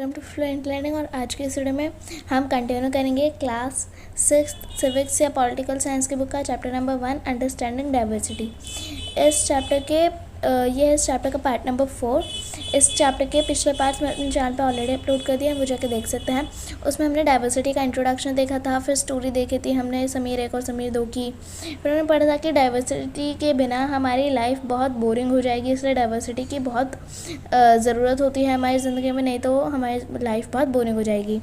Welcome to fluent learning. और आज के इस वीडियो में हम कंटिन्यू करेंगे क्लास 6 सिविक्स या पॉलिटिकल साइंस की बुक का चैप्टर नंबर 1 अंडरस्टैंडिंग डाइवर्सिटी। इस चैप्टर के इस चैप्टर का पार्ट नंबर 4। इस चैप्टर के पिछले पार्ट्स में अपने चैनल पर ऑलरेडी अपलोड कर दिए हैं, वो जाके देख सकते हैं। उसमें हमने डाइवर्सिटी का इंट्रोडक्शन देखा था, फिर स्टोरी देखी थी हमने समीर 1 और समीर 2 की। फिर हमने पढ़ा था कि डाइवर्सिटी के बिना हमारी लाइफ बहुत बोरिंग हो जाएगी, इसलिए डाइवर्सिटी की बहुत ज़रूरत होती है हमारी ज़िंदगी में, नहीं तो हमारी लाइफ बहुत बोरिंग हो जाएगी।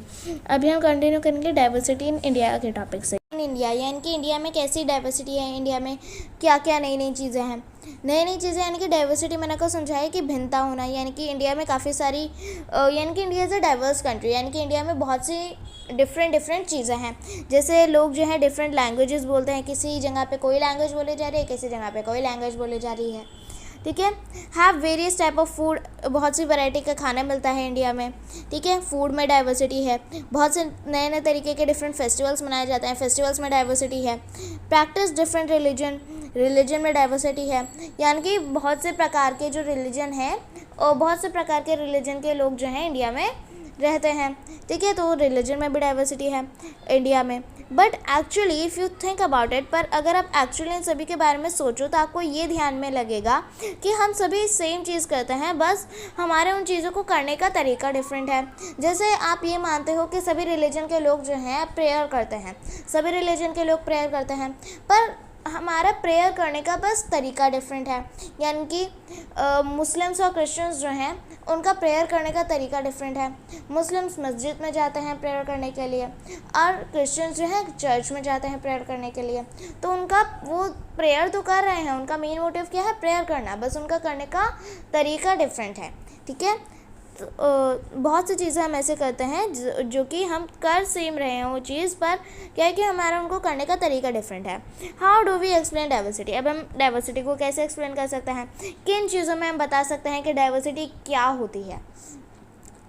अभी हम कंटिन्यू करेंगे डाइवर्सिटी इन इंडिया के टॉपिक से। इन इंडिया यानी कि इंडिया में कैसी डाइवर्सिटी है, इंडिया में क्या क्या नई नई चीज़ें हैं। नई चीज़ें यानी कि डाइवर्सिटी मैंने को समझा है कि भिन्नता होना, यानी कि इंडिया में काफ़ी सारी यानी कि India is a diverse country, यानी कि इंडिया में बहुत सी डिफरेंट चीज़ें हैं। जैसे लोग जो है डिफरेंट लैंग्वेजेस बोलते हैं, किसी जगह पे कोई लैंग्वेज बोली जा रही है, किसी जगह पे कोई लैंग्वेज बोली जा रही है, ठीक है। Have various type of food, बहुत सी वैरायटी का खाना मिलता है इंडिया में, ठीक है। फूड में डाइवर्सिटी है, बहुत से नए नए तरीके के डिफरेंट फेस्टिवल्स मनाए जाते हैं, फेस्टिवल्स में डाइवर्सिटी है। प्रैक्टिस डिफरेंट रिलीजन में डाइवर्सिटी है, यानी कि बहुत से प्रकार के जो रिलीजन है और बहुत से प्रकार के रिलीजन के लोग जो हैं इंडिया में रहते हैं, ठीक है। तो रिलीजन में भी डाइवर्सिटी है इंडिया में। But actually if you think about it, पर अगर आप एक्चुअली इन सभी के बारे में सोचो तो आपको ये ध्यान में लगेगा कि हम सभी सेम चीज़ करते हैं, बस हमारे उन चीज़ों को करने का तरीका डिफरेंट है। जैसे आप ये मानते हो कि सभी रिलीजन के लोग जो हैं प्रेयर करते हैं, सभी रिलीजन के लोग प्रेयर करते हैं, पर हमारा प्रेयर करने का बस तरीका डिफरेंट है। यानी कि मुस्लिम्स और क्रिश्चियंस जो हैं उनका प्रेयर करने का तरीका डिफरेंट है। मुस्लिम्स मस्जिद में जाते हैं प्रेयर करने के लिए, और क्रिश्चियंस जो हैं चर्च में जाते हैं प्रेयर करने के लिए। तो उनका वो प्रेयर तो कर रहे हैं, उनका मेन मोटिव क्या है, प्रेयर करना, बस उनका करने का तरीका डिफरेंट है, ठीक है। तो बहुत सी चीज़ें हम ऐसे करते हैं जो कि हम कर सेम रहे हैं वो चीज़, पर क्या है कि हमारा उनको करने का तरीका डिफरेंट है। How do we explain diversity. अब हम डाइवर्सिटी को कैसे एक्सप्लेन कर सकते हैं, किन चीज़ों में हम बता सकते हैं कि डाइवर्सिटी क्या होती है।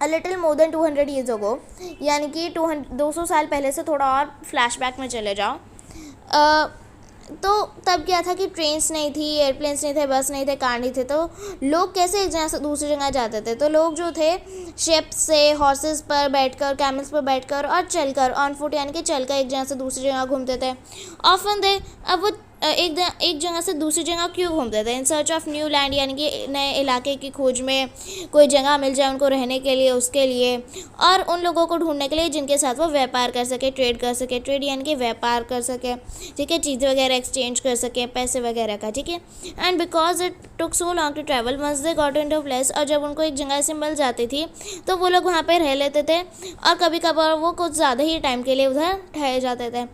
A little more than 200 years ago, यानी कि 200 साल पहले से थोड़ा और फ्लैशबैक में चले जाओ, तो तब क्या था कि ट्रेन्स नहीं थी, एयरप्लेन्स नहीं थे, बस नहीं थे, कार नहीं थे, तो लोग कैसे एक जगह से दूसरी जगह जाते थे। तो लोग जो थे शिप से, हॉर्सेस पर बैठकर, कैमल्स पर बैठकर और चलकर, ऑन फुट यानी कि चलकर एक जगह से दूसरी जगह घूमते थे। ऑफन दे, अब वो एक जगह से दूसरी जगह क्यों घूमते थे, in search of new land, यानी कि नए इलाके की खोज में, कोई जगह मिल जाए उनको रहने के लिए, उसके लिए, और उन लोगों को ढूंढने के लिए जिनके साथ वो व्यापार कर सके, ट्रेड कर सके, ट्रेड यानी कि व्यापार कर सके, ठीक है, चीज़ें वगैरह एक्सचेंज कर सके, पैसे वगैरह का, ठीक है। And because it took so long to travel, once they got into place, और जब उनको एक जगह से मिल जाती थी तो वो लोग वहाँ पर रह लेते थे, और कभी कभार वो कुछ ज़्यादा ही टाइम के लिए उधर ठहर जाते थे।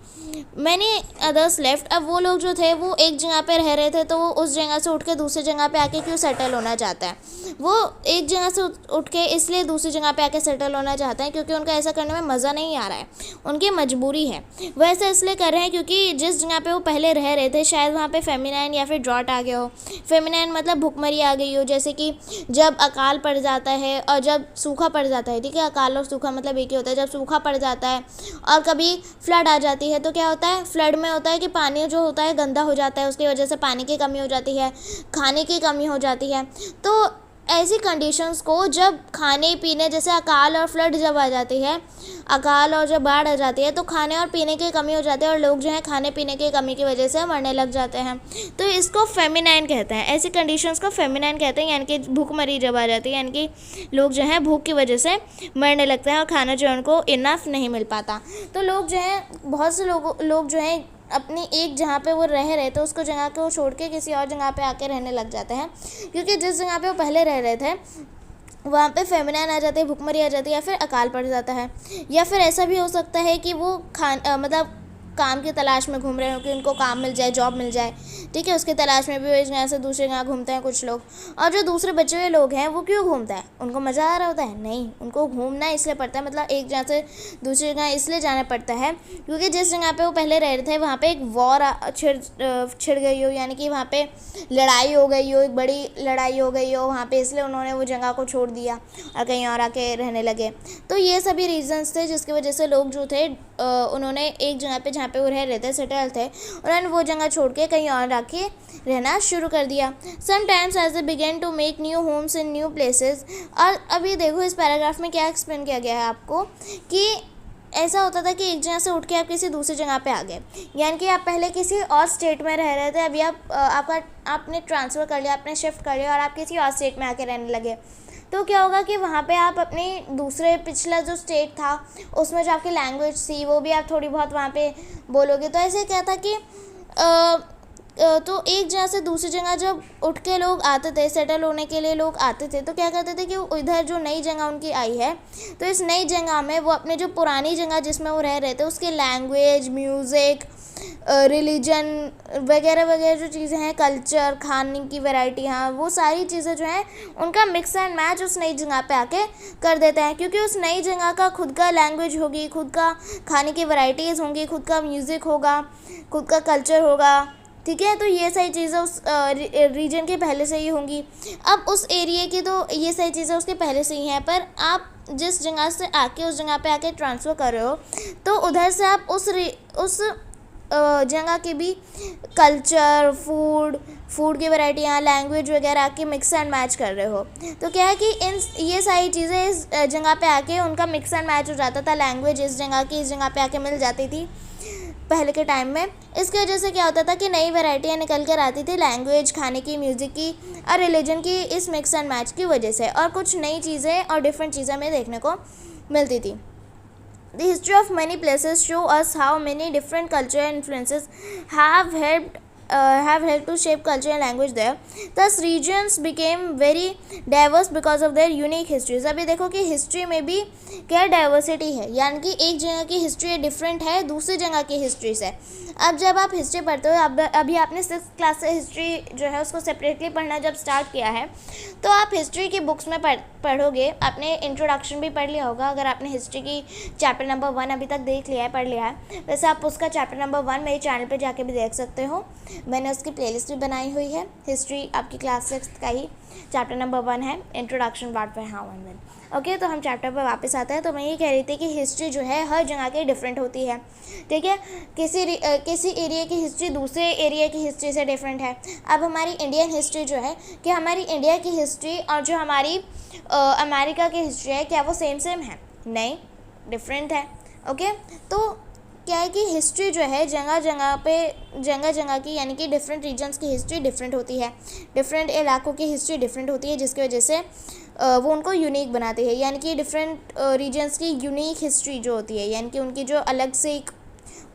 मैनी अदर्स लेफ्ट, अब वो लोग जो थे वो एक जगह पे रह रहे थे, तो वो उस जगह से उठ के दूसरी जगह पे आके क्यों सेटल होना चाहता है, वो एक जगह से उठ के इसलिए दूसरी जगह पे आके सेटल होना चाहते हैं क्योंकि उनका ऐसा करने में मज़ा नहीं आ रहा है, उनकी मजबूरी है। वो ऐसा इसलिए कर रहे हैं क्योंकि जिस जगह पे वो पहले रह रहे थे शायद वहाँ पे फेमिनाइन या फिर ड्रॉट आ गया हो। फेमिनाइन मतलब भुखमरी आ गई हो, जैसे कि जब अकाल पड़ जाता है और जब सूखा पड़ जाता है, ठीक है, अकाल और सूखा मतलब एक ही होता है। जब सूखा पड़ जाता है और कभी फ्लड आ जाती है तो क्या होता है, फ्लड में होता है कि पानी जो होता है गंदा हो जाता है, उसकी वजह से पानी की कमी हो जाती है, खाने की कमी हो जाती है। तो ऐसी कंडीशंस को जब खाने पीने, जैसे अकाल और फ्लड जब आ जाती है, अकाल और जब बाढ़ आ जाती है, तो खाने और पीने की कमी हो जाती है और लोग जो है खाने पीने की कमी की वजह से मरने लग जाते हैं। तो इसको फेमिनाइन कहते हैं, ऐसी कंडीशंस को फेमिनाइन कहते हैं, यानी कि भूखमरी जब आ जाती है, यानी कि लोग जो है भूख की वजह से मरने लगते हैं और खाना जो है उनको इनफ नहीं मिल पाता। तो लोग जो है, बहुत से लोग जो हैं अपनी एक जहाँ पे वो रह रहे थे उसको जगह को छोड़ के किसी और जगह पे आके रहने लग जाते हैं, क्योंकि जिस जगह पे वो पहले रह रहे थे वहाँ पे फेमिनाइन आ जाती है, भुखमरी आ जाती है, या फिर अकाल पड़ जाता है। या फिर ऐसा भी हो सकता है कि वो मतलब काम की तलाश में घूम रहे हो कि उनको काम मिल जाए, जॉब मिल जाए, ठीक है, उसकी तलाश में भी वो एक जगह से दूसरी जगह घूमते हैं कुछ लोग। और जो दूसरे बचे हुए लोग हैं वो क्यों घूमते हैं, उनको मज़ा आ रहा होता है, नहीं, उनको घूमना इसलिए पड़ता है, मतलब एक जगह से दूसरी जगह इसलिए जाना पड़ता है क्योंकि जिस जगह पे वो पहले रह रहे थे वहाँ पे एक वॉर छिड़ गई हो, यानी कि वहाँ पे लड़ाई हो गई हो, एक बड़ी लड़ाई हो गई हो वहाँ पे, इसलिए उन्होंने वो जगह को छोड़ दिया और कहीं और आके रहने लगे। तो ये सभी रीजंस थे जिसकी वजह से लोग जो थे उन्होंने एक जगह पे जहाँ पे वो रह रहे थे, सेटल थे, उन्होंने वो जगह छोड़ के कहीं और आके रहना शुरू कर दिया। Sometimes as they begin to make new homes in new places. और अभी देखो इस पैराग्राफ में क्या एक्सप्लेन किया गया है आपको कि ऐसा होता था कि एक जगह से उठ के आप किसी दूसरी जगह पे आ गए, यानी कि आप पहले किसी और स्टेट में रह रहे थे, अभी आपने ट्रांसफ़र कर लिया, आपने शिफ्ट कर लिया और आप किसी और स्टेट में आके रहने लगे। तो क्या होगा कि वहाँ पे आप अपने दूसरे पिछला जो स्टेट था उसमें जो आपकी लैंग्वेज थी वो भी आप थोड़ी बहुत वहाँ पे बोलोगे। तो ऐसे क्या था कि तो एक जगह से दूसरी जगह जब उठ के लोग आते थे, सेटल होने के लिए लोग आते थे, तो क्या करते थे कि इधर जो नई जगह उनकी आई है तो इस नई जगह में वो अपने जो पुरानी जगह जिसमें वो रह रहे थे उसकी लैंग्वेज, म्यूज़िक, रिलीजन वगैरह वगैरह जो चीज़ें हैं, कल्चर, खाने की वैरायटी, हाँ वो सारी चीज़ें जो हैं उनका मिक्स एंड मैच उस नई जगह पे आके कर देते हैं, क्योंकि उस नई जगह का खुद का लैंग्वेज होगी, खुद का खाने की वैरायटीज़ होंगी, खुद का म्यूज़िक होगा, खुद का कल्चर होगा, ठीक है। तो ये सारी चीज़ें उस रीजन के पहले से ही होंगी। अब उस एरिया की तो ये सारी चीज़ें उसके पहले से ही हैं, पर आप जिस जगह से आके उस जगह पे आके ट्रांसफ़र कर रहे हो तो उधर से आप उस जगह के भी कल्चर, फूड की वैरायटियाँ, लैंग्वेज वगैरह के मिक्स एंड मैच कर रहे हो। तो क्या है कि ये सारी चीज़ें इस जगह पे आके उनका मिक्स एंड मैच हो जाता था, लैंग्वेज इस जगह की इस जगह पे आके मिल जाती थी पहले के टाइम में। इसकी वजह से क्या होता था कि नई वैरायटियाँ निकल कर आती थी, लैंग्वेज, खाने की, म्यूज़िक की और रिलीजन की, इस मिक्स एंड मैच की वजह से, और कुछ नई चीज़ें और डिफरेंट चीज़ें हमें देखने को मिलती थी। The history of many places show us how many different cultural influences have helped to shape culture and language there. Thus regions became very diverse because of their unique histories. अभी देखो कि history में भी क्या diversity है, यानी कि एक जगह की हिस्ट्री डिफरेंट है दूसरी जगह की हिस्ट्री से। अब जब आप हिस्ट्री पढ़ते हो, अभी आपने 6th क्लास से हिस्ट्री जो है उसको सेपरेटली पढ़ना जब स्टार्ट किया है, तो आप हिस्ट्री की बुक्स में पढ़ोगे। आपने इंट्रोडक्शन भी पढ़ लिया होगा, अगर आपने हिस्ट्री की चैप्टर नंबर 1 अभी तक देख लिया है, पढ़ लिया है। वैसे आप उसका चैप्टर नंबर 1 मेरे चैनल पे जाके भी देख सकते हो, मैंने उसकी प्लेलिस्ट भी बनाई हुई है। हिस्ट्री आपकी क्लास 6th का ही चैप्टर नंबर 1 है, इंट्रोडक्शन पार्ट पर। हाँ वन ओके, तो हम चैप्टर पर वापस आते हैं। तो मैं ये कह रही थी कि हिस्ट्री जो है हर जगह की डिफरेंट होती है, ठीक है। किसी एरिया की हिस्ट्री दूसरे एरिया की हिस्ट्री से डिफरेंट है। अब हमारी इंडियन हिस्ट्री जो है, कि हमारी इंडिया की हिस्ट्री और जो हमारी अमेरिका की हिस्ट्री है, क्या वो सेम है? नहीं, डिफरेंट है। ओके, तो क्या है कि हिस्ट्री जो है जगह जगह की, यानी कि डिफरेंट रीजन्स की हिस्ट्री डिफरेंट होती है, डिफरेंट इलाकों की हिस्ट्री डिफरेंट होती है, जिसकी वजह से वो उनको यूनिक बनाती है। यानी कि डिफरेंट रीजन्स की यूनिक हिस्ट्री जो होती है, यानी कि उनकी जो अलग से एक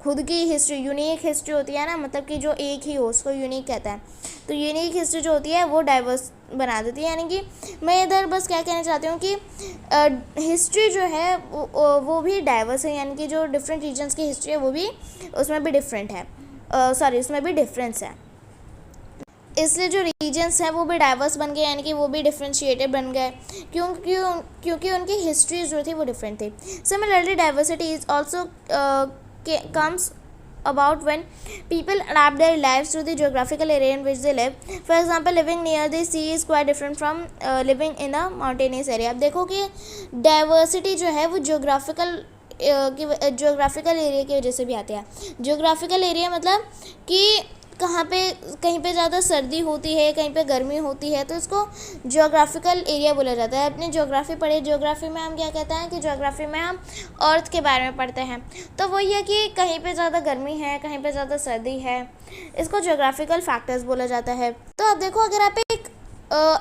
खुद की हिस्ट्री, यूनिक हिस्ट्री होती है ना, मतलब कि जो एक ही हो उसको यूनिक कहता है। तो यूनिक हिस्ट्री जो होती है वो डाइवर्स बना देती है। यानी कि मैं इधर बस क्या कहना चाहती हूँ कि हिस्ट्री जो है वो भी डाइवर्स है, यानी कि जो डिफरेंट रीजन्स की हिस्ट्री है वो भी उसमें भी डिफरेंट है, उसमें भी डिफरेंस है। इसलिए जो रीजन्स हैं वो भी डाइवर्स बन गए, यानी कि वो भी डिफ्रेंशिएटेड बन गए, क्योंकि उनकी हिस्ट्री जो थी वो डिफरेंट थी। Similarly diversity is also comes about when people adapt their lives to the geographical area in which they live. For example, living near the sea is quite different from living in a mountainous area. अब देखो कि diversity जो है वो geographical area की वजह से भी आती है। जोग्राफिकल एरिया मतलब कि कहीं पे ज़्यादा सर्दी होती है, कहीं पे गर्मी होती है, तो इसको ज्योग्राफिकल एरिया बोला जाता है। अपनी ज्योग्राफी पढ़े, ज्योग्राफी में हम क्या कहते हैं कि ज्योग्राफी में हम अर्थ के बारे में पढ़ते हैं। तो वही है कि कहीं पे ज़्यादा गर्मी है, कहीं पे ज़्यादा सर्दी है, इसको ज्योग्राफिकल फैक्टर्स बोला जाता है। तो अब देखो, अगर आप एक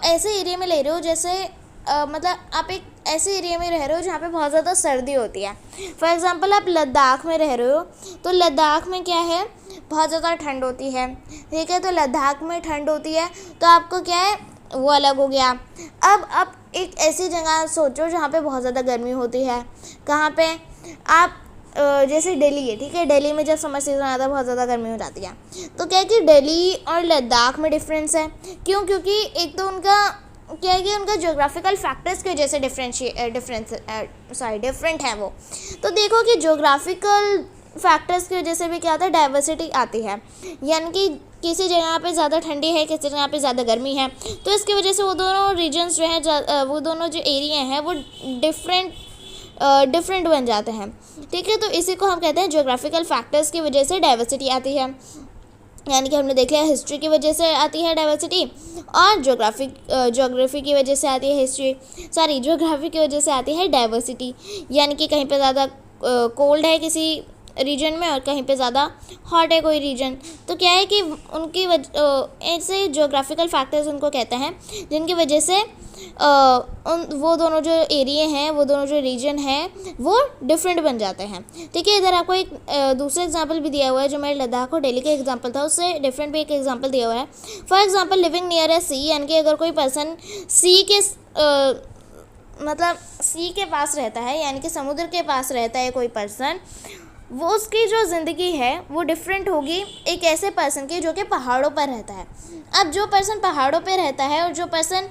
ऐसे एरिया में ले रहे हो, जैसे मतलब आप एक ऐसे एरिया में रह रहे हो जहाँ पे बहुत ज़्यादा सर्दी होती है। फॉर एग्ज़ाम्पल आप लद्दाख में रह रहे हो, तो लद्दाख में क्या है, बहुत ज़्यादा ठंड होती है, ठीक है। तो लद्दाख में ठंड होती है तो आपको क्या है, वो अलग हो गया। अब आप एक ऐसी जगह सोचो जहाँ पे बहुत ज़्यादा गर्मी होती है। कहाँ पे? आप जैसे दिल्ली है, ठीक है। दिल्ली में जब समर सीजन आता है बहुत ज़्यादा गर्मी हो जाती है। तो क्या है कि दिल्ली और लद्दाख में डिफरेंस है। क्यों? क्योंकि एक तो उनका क्या है कि उनका ज्योग्राफिकल फैक्टर्स की वजह से डिफरेंट है वो। तो देखो कि ज्योग्राफिकल फैक्टर्स की वजह से भी क्या आता है, डाइवर्सिटी आती है। यानी कि किसी जगह पे ज़्यादा ठंडी है, किसी जगह पे ज़्यादा गर्मी है, तो इसकी वजह से वो दोनों रीजन्स जो हैं, वो दोनों जो एरिया हैं वो डिफरेंट बन जाते हैं। ठीक है, तो इसी को हम कहते हैं ज्योग्राफिकल फैक्टर्स की वजह से डाइवर्सिटी आती है। यानी कि हमने देख लिया हिस्ट्री की वजह से आती है डाइवर्सिटी, और ज्योग्राफी की वजह से आती है ज्योग्राफी की वजह से आती है डाइवर्सिटी। यानी कि कहीं पे ज़्यादा कोल्ड है किसी रीजन में और कहीं पे ज़्यादा हॉट है कोई रीजन, तो क्या है कि उनकी ऐसे ज्योग्राफिकल फैक्टर्स उनको कहते हैं जिनकी वजह से वो दोनों जो एरिया हैं, वो दोनों जो रीजन हैं वो डिफरेंट बन जाते हैं। ठीक है, इधर आपको एक दूसरा एग्जांपल भी दिया हुआ है जो मेरे लद्दाख और दिल्ली का एग्जांपल था, उससे डिफरेंट भी एक एग्जांपल दिया हुआ है। For example living near A C, यानी कि अगर कोई पर्सन सी के मतलब सी के पास रहता है, यानी कि समुद्र के पास रहता है कोई पर्सन, वो उसकी जो ज़िंदगी है वो डिफरेंट होगी एक ऐसे पर्सन की जो कि पहाड़ों पर रहता है। अब जो पर्सन पहाड़ों पे रहता है और जो पर्सन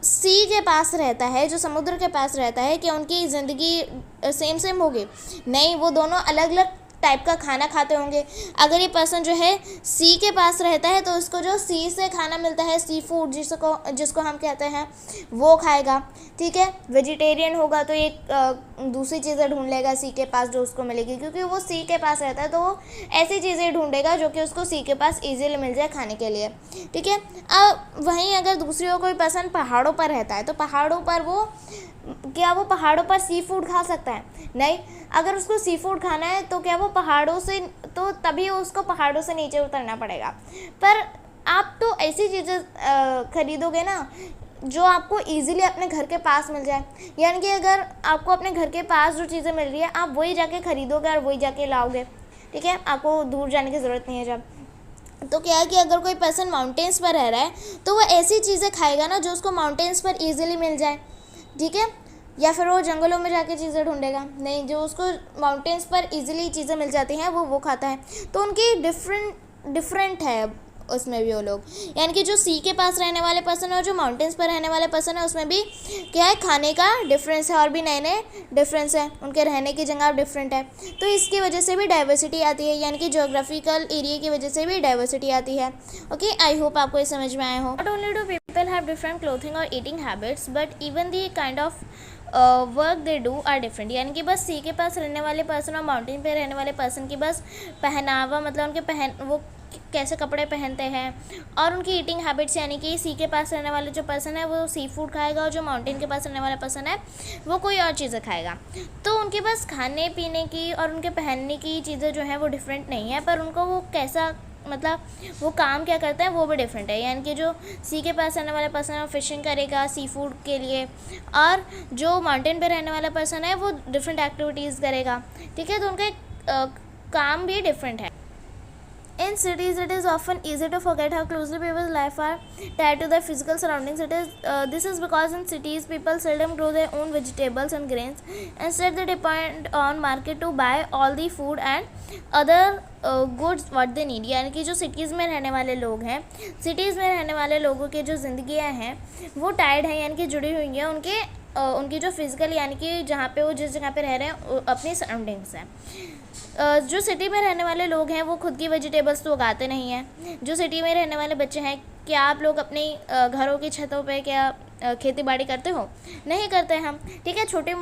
सी के पास रहता है, जो समुद्र के पास रहता है, क्या उनकी ज़िंदगी सेम होगी? नहीं, वो दोनों अलग अलग टाइप का खाना खाते होंगे। अगर ये पर्सन जो है सी के पास रहता है तो उसको जो सी से खाना मिलता है, सी फूड जिसको हम कहते हैं, वो खाएगा। ठीक है, वेजिटेरियन होगा तो एक दूसरी चीज़ें ढूंढ लेगा सी के पास जो उसको मिलेगी, क्योंकि वो सी के पास रहता है तो वो ऐसी चीज़ें ढूंढेगा जो कि उसको सी के पास ईजिली मिल जाए खाने के लिए। ठीक है, अब वहीं अगर दूसरी ओर कोई पर्सन पहाड़ों पर रहता है तो पहाड़ों पर वो पहाड़ों पर सी फूड खा सकता है? नहीं। अगर उसको सी फूड खाना है तो क्या वो तभी उसको पहाड़ों से नीचे उतरना पड़ेगा। पर आप तो ऐसी चीज़ें खरीदोगे ना जो आपको इजीली अपने घर के पास मिल जाए। यानी कि अगर आपको अपने घर के पास जो चीज़ें मिल रही है आप वही जाके खरीदोगे और वही जाके लाओगे। ठीक है, आपको दूर जाने की ज़रूरत नहीं है। जब तो क्या है कि अगर कोई पर्सन माउंटेन्स पर रह रहा है तो वो ऐसी चीज़ें खाएगा ना जो उसको माउंटेन्स पर ईजिली मिल जाए। ठीक है, या फिर वो जंगलों में जाके चीज़ें ढूंढेगा? नहीं, जो उसको माउंटेन्स पर इजीली चीज़ें मिल जाती हैं वो खाता है। तो उनकी डिफरेंट है उसमें भी वो लोग। यानी कि जो सी के पास रहने वाले पर्सन है और जो माउंटेन्स पर रहने वाले पर्सन है उसमें भी क्या है, खाने का डिफरेंस है और भी नए नए डिफरेंस है, उनके रहने की जगह डिफरेंट है। तो इसकी वजह से भी डाइवर्सिटी आती है, यानी कि ज्योग्राफिकल एरिया की वजह से भी डाइवर्सिटी आती है। ओके, आई होप आपको ये समझ में आया हो। Not only do people have different clothing और eating habits but even the kind of work they do are different. यानी कि बस सी के पास रहने वाले पर्सन और माउंटेन पे रहने वाले पर्सन की बस पहनावा, मतलब उनके वो कैसे कपड़े पहनते हैं, और उनकी ईटिंग हैबिट्स, यानी कि सी के पास रहने वाले जो पर्सन है वो सी फूड खाएगा और जो माउंटेन के पास रहने वाला पर्सन है वो कोई और चीज़ें खाएगा। तो उनके पास खाने पीने की और उनके पहनने की चीज़ें जो हैं वो डिफरेंट नहीं है, पर उनको वो कैसा, मतलब वो काम क्या करते हैं वो भी डिफरेंट है। यानी कि जो सी के पास रहने वाला पर्सन है वो फिशिंग करेगा सी फूड के लिए, और जो माउंटेन पे रहने वाला पर्सन है वो डिफरेंट एक्टिविटीज़ करेगा। ठीक है, तो उनके काम भी डिफरेंट है। In cities, it is often easy to forget how closely people's life are tied to their physical surroundings. This is because in cities, people seldom grow their own vegetables and grains. Instead, they depend on market to buy all the food and other goods what they need. यानी कि जो cities में रहने वाले लोग हैं, cities में रहने वाले लोगों की जो ज़िंदगियाँ हैं वो टाइड हैं, यानी कि जुड़ी हुई हैं उनकी जो फिज़िकल, यानी कि जहाँ पे वो जिस जगह पे रह रहे हैं अपनी सराउंडिंग्स हैं। जो सिटी में रहने वाले लोग हैं वो खुद की वेजिटेबल्स तो उगाते नहीं हैं। जो सिटी में रहने वाले बच्चे हैं, क्या आप लोग अपनी घरों की छतों पे क्या खेती बाड़ी करते हो? नहीं करते हम। ठीक है, छोटी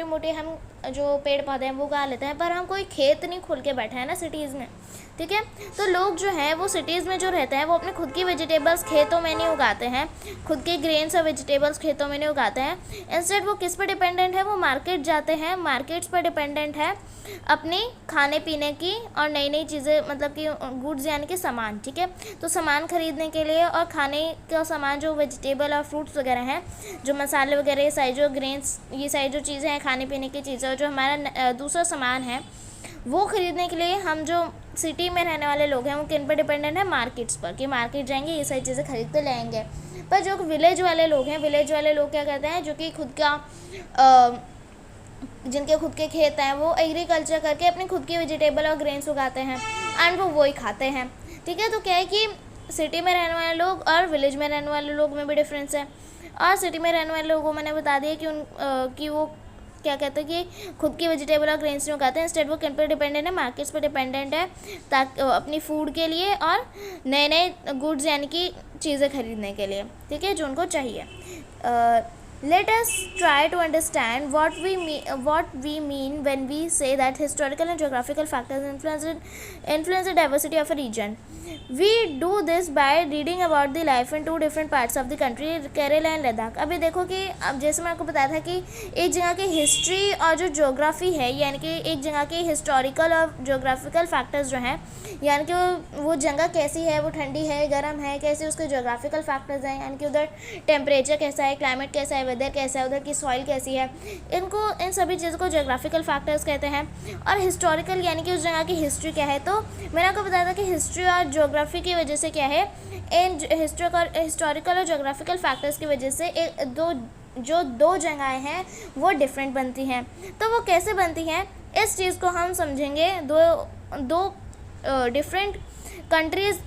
मोटी हम जो पेड़ पौधे हैं वो उगा लेते हैं, पर हम कोई खेत नहीं खोल के बैठे हैं ना सिटीज़ में। ठीक है, तो लोग जो हैं वो सिटीज़ में जो रहते हैं वो अपनी खुद की वेजिटेबल्स खेतों में नहीं उगाते हैं, खुद के ग्रेन्स और वेजिटेबल्स खेतों में नहीं उगाते हैं। इंस्टेड वो किस पर डिपेंडेंट है, वो मार्केट जाते हैं, मार्केट्स पर डिपेंडेंट है अपनी खाने पीने की और नई नई चीज़ें, मतलब कि गुड्स यानी कि सामान। ठीक है, तो सामान खरीदने के लिए और खाने का सामान जो वेजिटेबल और फ्रूट्स वगैरह हैं, जो मसाले वगैरह, ये सारी जो ग्रेन्स, ये सारी जो चीज़ें हैं खाने पीने की चीज़ें, और जो हमारा दूसरा सामान है वो ख़रीदने के लिए हम जो सिटी में रहने वाले लोग हैं वो किन पर डिपेंडेंट है? मार्केट्स पर, कि मार्केट जाएंगे ये सारी चीज़ें खरीद के लाएंगे। पर जो विलेज वाले लोग हैं, विलेज वाले लोग क्या करते हैं, जो कि जिनके खुद के खेत हैं वो एग्रीकल्चर करके अपनी खुद की वेजिटेबल और ग्रेन्स उगाते हैं एंड वो वही खाते हैं। ठीक है, तो क्या है कि सिटी में रहने वाले लोग और विलेज में रहने वाले लोग में भी डिफरेंस है। और सिटी में रहने वाले लोगों मैंने बता दिया कि वो क्या कहते हैं कि खुद की वेजिटेबल और ग्रेन्स नहीं उगाते हैं। इंस्टेड वो किन पर डिपेंडेंट है? मार्केट्स पर डिपेंडेंट है, ताकि अपनी फूड के लिए और नए नए गुड्स यानी कि चीज़ें खरीदने के लिए। ठीक है, जो उनको चाहिए। Let us try to understand what we mean when we say that historical and geographical factors influence the diversity of a region. We do this by reading about the life in two different parts of the country, Kerala and Ladakh. अभी देखो कि अब जैसे मैं आपको बताया था कि एक जगह की हिस्ट्री और जो ज्योग्राफी है, यानी कि एक जगह के हिस्टोरिकल और ज्योग्राफिकल फैक्टर्स जो हैं, यानी कि वो जगह कैसी है, वो ठंडी है, गर्म है, कैसे उसके ज्योग्राफिकल फैक्टर्स हैं, यानी कि उधर टेम्परेचर कैसा है, क्लाइमेट कैसा है, वेदर कैसा है, उधर की सॉइल कैसी है, इन सभी चीज़ों को ज्योग्राफिकल फैक्टर्स कहते हैं. और हिस्टोरिकल यानी कि उस जगह की हिस्ट्री क्या है. तो मैंने आपको बताया था कि हिस्ट्री और ज्योग्राफी की वजह से क्या है, इन हिस्टोरिकल और ज्योग्राफिकल फैक्टर्स की वजह से दो जगहें हैं वो डिफरेंट बनती हैं. तो वो कैसे बनती हैं, इस चीज़ को हम समझेंगे दो डिफरेंट कंट्रीज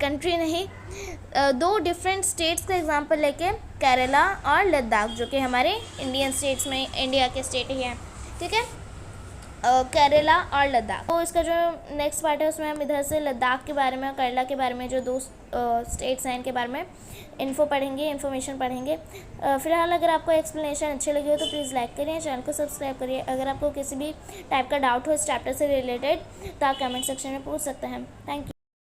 कंट्री नहीं, दो डिफरेंट स्टेट्स का एग्जांपल लेके, केरला और लद्दाख, जो कि हमारे इंडियन स्टेट्स में इंडिया के स्टेट ही हैं. ठीक है, केरला और लद्दाख. तो इसका जो नेक्स्ट पार्ट है उसमें हम इधर से लद्दाख के बारे में और केरला के बारे में, जो दो स्टेट्स हैं, इनके बारे में इन्फॉर्मेशन पढ़ेंगे. फिलहाल अगर आपको एक्सप्लेनेशन अच्छी लगी हो तो प्लीज़ लाइक करिए, चैनल को सब्सक्राइब करिए. अगर आपको किसी भी टाइप का डाउट हो इस चैप्टर से रिलेटेड तो आप कमेंट सेक्शन में पूछ सकते हैं. Thank you.